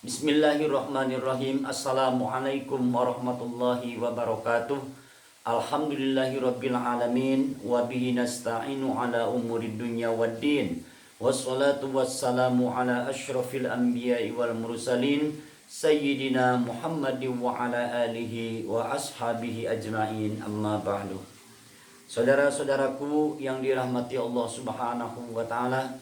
Bismillahirrahmanirrahim. Assalamualaikum warahmatullahi wabarakatuh. Alhamdulillahirabbil alamin wa bihi nasta'inu ala umurid dunya waddin. Wassalatu wassalamu ala asyrafil anbiya'i wal mursalin sayyidina Muhammadin wa ala alihi wa ashabihi ajma'in. Amma ba'du. Saudara-saudaraku yang dirahmati Allah Subhanahu wa taala,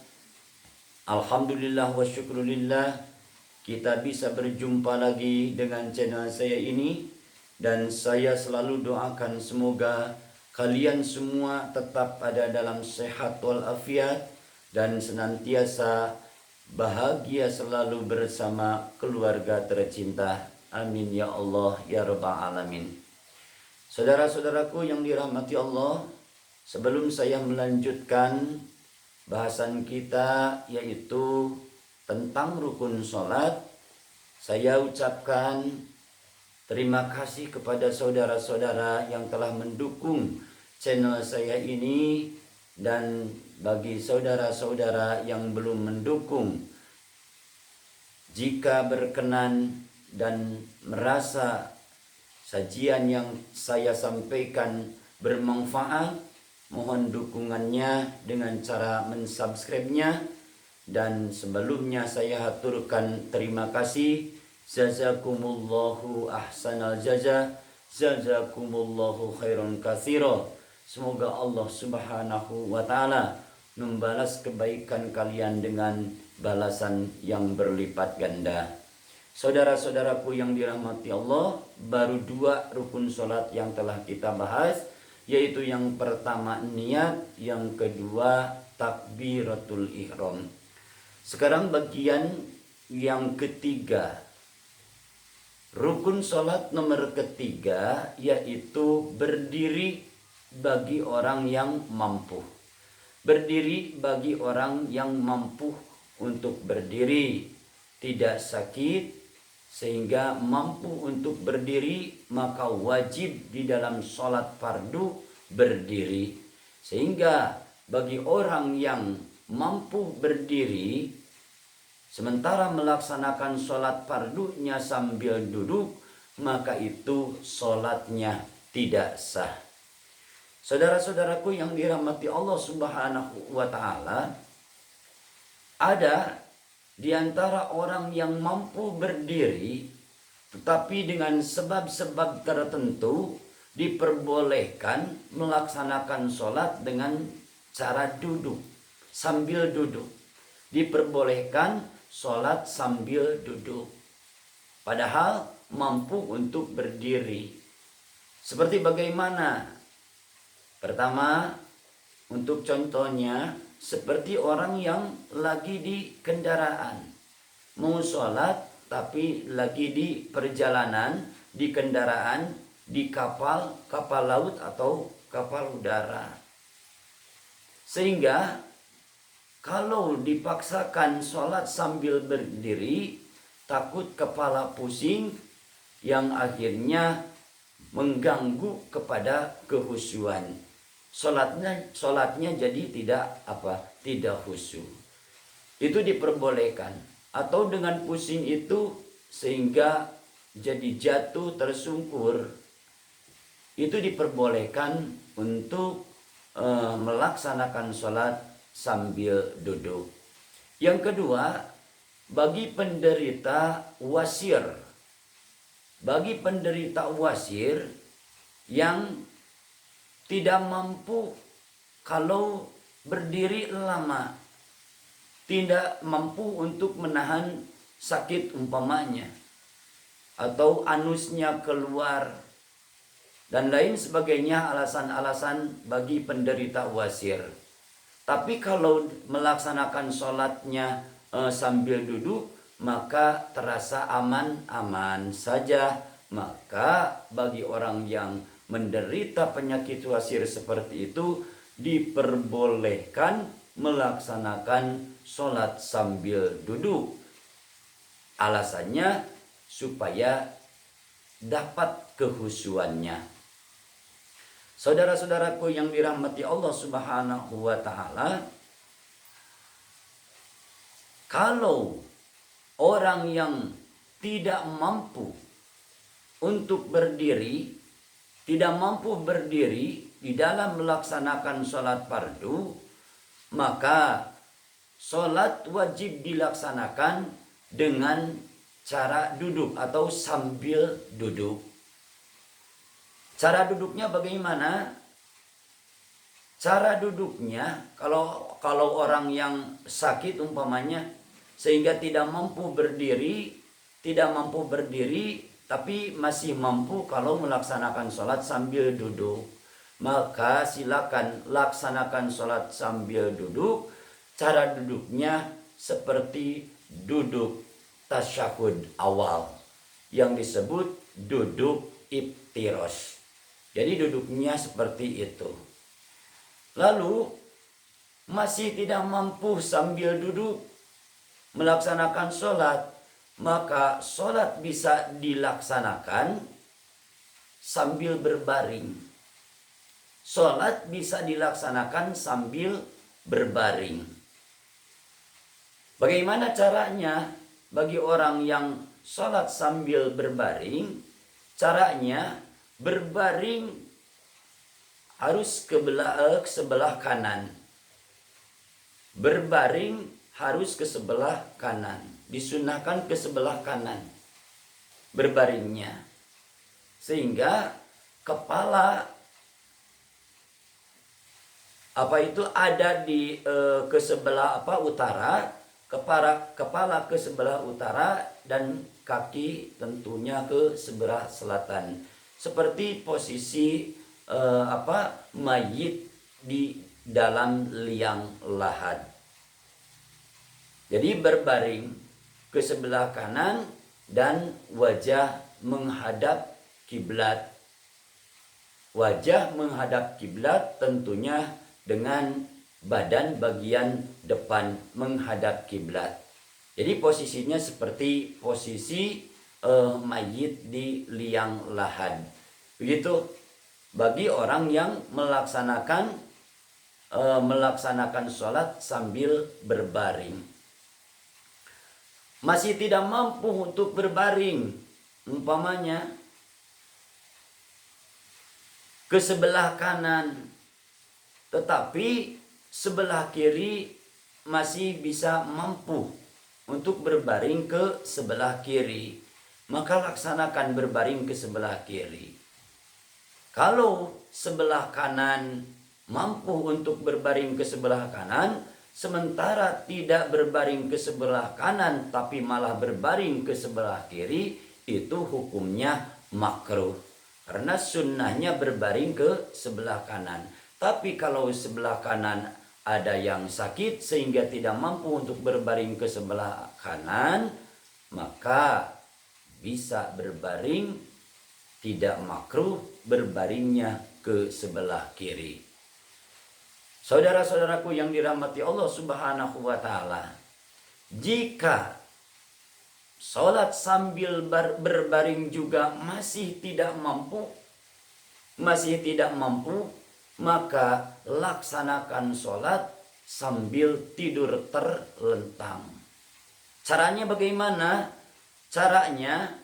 alhamdulillah wa syukrulillah kita bisa berjumpa lagi dengan channel saya ini, dan saya selalu doakan semoga kalian semua tetap ada dalam sehat walafiat dan senantiasa bahagia selalu bersama keluarga tercinta. Amin ya Allah ya rabbal alamin. Saudara-saudaraku yang dirahmati Allah, sebelum saya melanjutkan bahasan kita yaitu tentang rukun sholat, saya ucapkan terima kasih kepada saudara-saudara yang telah mendukung channel saya ini, dan bagi saudara-saudara yang belum mendukung, jika berkenan dan merasa sajian yang saya sampaikan bermanfaat, mohon dukungannya dengan cara mensubscribe-nya. Dan sebelumnya saya haturkan terima kasih. Jazakumullahu ahsanal jaza, jazakumullahu khairan katsira. Semoga Allah Subhanahu wa taala membalas kebaikan kalian dengan balasan yang berlipat ganda. Saudara-saudaraku yang dirahmati Allah, baru 2 rukun salat yang telah kita bahas, yaitu yang pertama niat, yang kedua takbiratul ihram. Sekarang bagian yang ketiga, rukun sholat nomor ketiga, yaitu berdiri bagi orang yang mampu. Berdiri bagi orang yang mampu untuk berdiri, tidak sakit sehingga mampu untuk berdiri, maka wajib di dalam sholat fardu berdiri. Sehingga bagi orang yang mampu berdiri sementara melaksanakan sholat fardunya sambil duduk, maka itu sholatnya tidak sah. Saudara-saudaraku yang dirahmati Allah Subhanahu wa taala, ada di antara orang yang mampu berdiri tetapi dengan sebab-sebab tertentu diperbolehkan melaksanakan sholat dengan cara duduk. Sambil duduk diperbolehkan sholat sambil duduk, padahal mampu untuk berdiri. Seperti bagaimana? Pertama, untuk contohnya, seperti orang yang lagi di kendaraan, mau sholat tapi lagi di perjalanan, di kendaraan, di kapal laut atau kapal udara. Sehingga kalau dipaksakan sholat sambil berdiri, takut kepala pusing yang akhirnya mengganggu kepada kehusyuan. Sholatnya jadi tidak khusyuk. Itu diperbolehkan. Atau dengan pusing itu sehingga jadi jatuh tersungkur, itu diperbolehkan untuk melaksanakan sholat sambil duduk. Yang kedua, bagi penderita wasir. Bagi penderita wasir yang tidak mampu kalau berdiri lama, tidak mampu untuk menahan sakit umpamanya, atau anusnya keluar dan lain sebagainya, alasan-alasan bagi penderita wasir. Tapi kalau melaksanakan sholatnya sambil duduk, maka terasa aman-aman saja. Maka bagi orang yang menderita penyakit wasir seperti itu, diperbolehkan melaksanakan sholat sambil duduk. Alasannya supaya dapat kehusuannya. Saudara-saudaraku yang dirahmati Allah Subhanahu wa taala, kalau orang yang tidak mampu untuk berdiri, tidak mampu berdiri di dalam melaksanakan sholat fardu, maka sholat wajib dilaksanakan dengan cara duduk atau sambil duduk. Cara duduknya bagaimana? Cara duduknya, kalau orang yang sakit umpamanya sehingga tidak mampu berdiri, tapi masih mampu kalau melaksanakan sholat sambil duduk, maka silakan laksanakan sholat sambil duduk. Cara duduknya seperti duduk tasyahud awal yang disebut duduk iftirosh. Jadi duduknya seperti itu. Lalu masih tidak mampu sambil duduk melaksanakan sholat, maka sholat bisa dilaksanakan sambil berbaring. Sholat bisa dilaksanakan sambil berbaring. Bagaimana caranya bagi orang yang sholat sambil berbaring? Caranya berbaring harus ke sebelah kanan. Berbaring harus ke sebelah kanan. Disunahkan ke sebelah kanan berbaringnya. Sehingga kepala ada di ke sebelah utara, kepala ke sebelah utara dan kaki tentunya ke sebelah selatan. Seperti posisi mayit di dalam liang lahat. Jadi berbaring ke sebelah kanan dan wajah menghadap kiblat. Wajah menghadap kiblat tentunya dengan badan bagian depan menghadap kiblat. Jadi posisinya seperti posisi mayit di liang lahat. Begitu bagi orang yang melaksanakan sholat sambil berbaring. Masih tidak mampu untuk berbaring, umpamanya ke sebelah kanan, tetapi sebelah kiri masih bisa mampu untuk berbaring ke sebelah kiri, maka laksanakan berbaring ke sebelah kiri. Kalau sebelah kanan mampu untuk berbaring ke sebelah kanan, sementara tidak berbaring ke sebelah kanan tapi malah berbaring ke sebelah kiri, itu hukumnya makruh. Karena sunnahnya berbaring ke sebelah kanan. Tapi kalau sebelah kanan ada yang sakit sehingga tidak mampu untuk berbaring ke sebelah kanan, maka bisa berbaring, tidak makruh berbaringnya ke sebelah kiri. Saudara-saudaraku yang dirahmati Allah Subhanahu wa taala, jika sholat sambil berbaring juga masih tidak mampu, maka laksanakan sholat sambil tidur terlentang. Caranya bagaimana? Caranya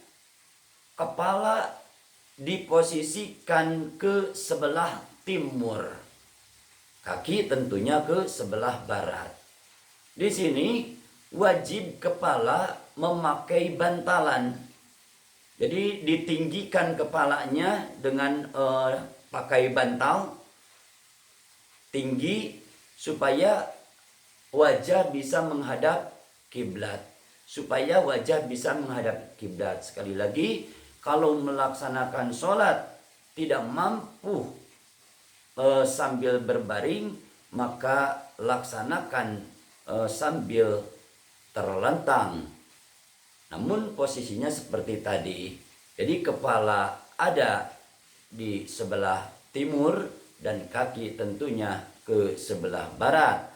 kepala diposisikan ke sebelah timur, kaki tentunya ke sebelah barat. Di sini wajib kepala memakai bantalan. Jadi ditinggikan kepalanya dengan pakai bantal tinggi supaya wajah bisa menghadap kiblat. Sekali lagi, kalau melaksanakan sholat tidak mampu sambil berbaring, maka laksanakan sambil terlentang. Namun posisinya seperti tadi. Jadi kepala ada di sebelah timur dan kaki tentunya ke sebelah barat.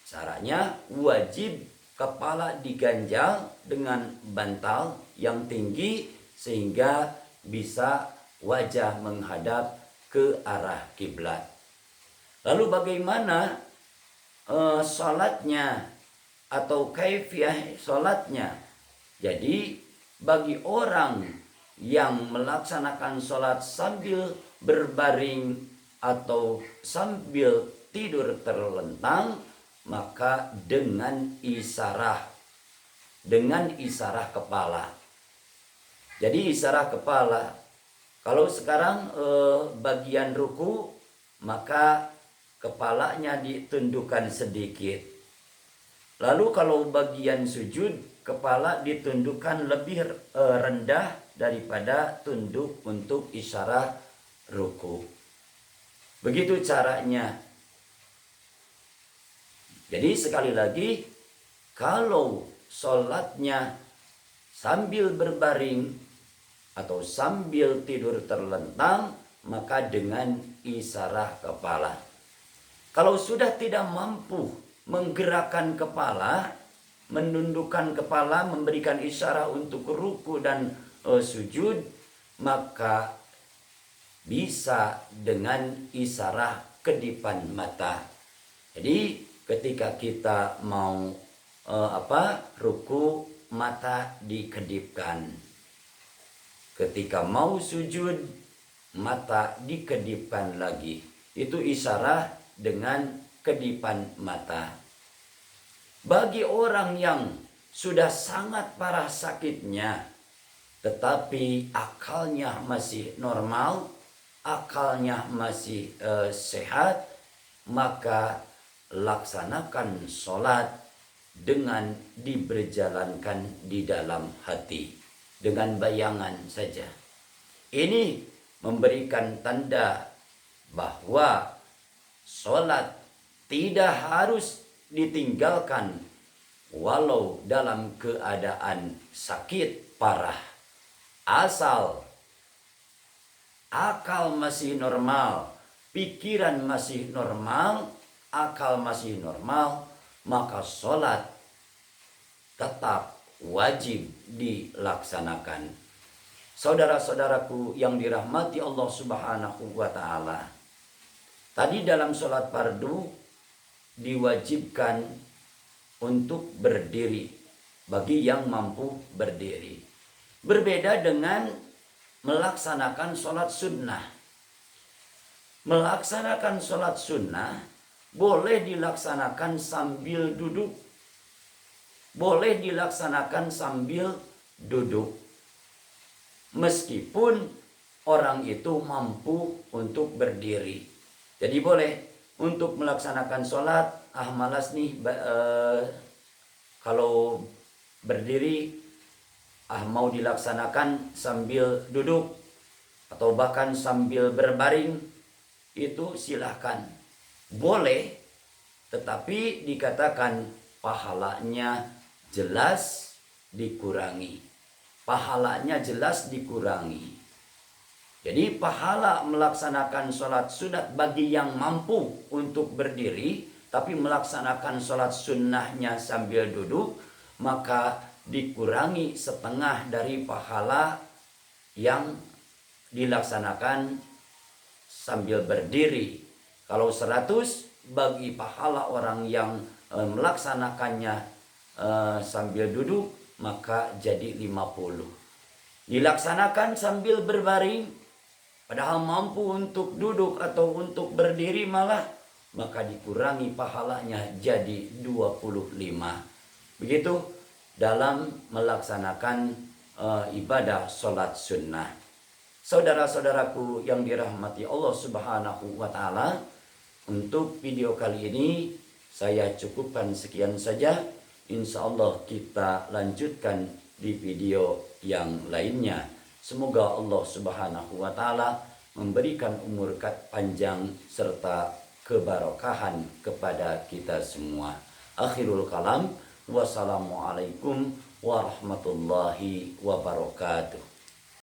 Caranya wajib kepala diganjal dengan bantal yang tinggi sehingga bisa wajah menghadap ke arah kiblat. Lalu bagaimana sholatnya atau kaifiah sholatnya? Jadi bagi orang yang melaksanakan sholat sambil berbaring atau sambil tidur terlentang, maka dengan isarah kepala. Jadi isarah kepala. Kalau sekarang bagian ruku, maka kepalanya ditundukkan sedikit. Lalu kalau bagian sujud, kepala ditundukkan lebih rendah daripada tunduk untuk isyarat ruku. Begitu caranya. Jadi sekali lagi, kalau sholatnya sambil berbaring atau sambil tidur terlentang, maka dengan isarah kepala. Kalau sudah tidak mampu menggerakkan kepala, menundukkan kepala, memberikan isyarat untuk ruku dan sujud, maka bisa dengan isyarat kedipan mata. Jadi ketika kita mau ruku, mata dikedipkan. Ketika mau sujud, mata dikedipkan lagi. Itu isyarat dengan kedipan mata. Bagi orang yang sudah sangat parah sakitnya, tetapi akalnya masih normal, akalnya masih sehat, maka laksanakan sholat dengan diberjalankan di dalam hati, dengan bayangan saja. Ini memberikan tanda bahwa sholat tidak harus ditinggalkan walau dalam keadaan sakit parah. Asal akal masih normal, pikiran masih normal, akal masih normal, maka sholat tetap wajib dilaksanakan. Saudara-saudaraku yang dirahmati Allah Subhanahu wa ta'ala, tadi dalam sholat fardu diwajibkan untuk berdiri bagi yang mampu berdiri. Berbeda dengan melaksanakan sholat sunnah. Melaksanakan sholat sunnah boleh dilaksanakan sambil duduk. Boleh dilaksanakan sambil duduk. Meskipun orang itu mampu untuk berdiri. Jadi boleh untuk melaksanakan sholat, malas nih kalau berdiri, mau dilaksanakan sambil duduk atau bahkan sambil berbaring, itu silahkan. Boleh, tetapi dikatakan pahalanya jelas dikurangi. Pahalanya jelas dikurangi. Jadi pahala melaksanakan sholat sunat bagi yang mampu untuk berdiri, tapi melaksanakan sholat sunnahnya sambil duduk, maka dikurangi setengah dari pahala yang dilaksanakan sambil berdiri. Kalau 100 bagi pahala orang yang melaksanakannya sambil duduk, maka jadi 50. Dilaksanakan sambil berbaring, padahal mampu untuk duduk atau untuk berdiri malah, maka dikurangi pahalanya jadi 25. Begitu dalam melaksanakan ibadah sholat sunnah. Saudara-saudaraku yang dirahmati Allah Subhanahu wa ta'ala, untuk video kali ini saya cukupkan sekian saja. Insya Allah kita lanjutkan di video yang lainnya. Semoga Allah Subhanahu wa ta'ala memberikan umur panjang serta keberkahan kepada kita semua. Akhirul kalam, wassalamualaikum warahmatullahi wabarakatuh.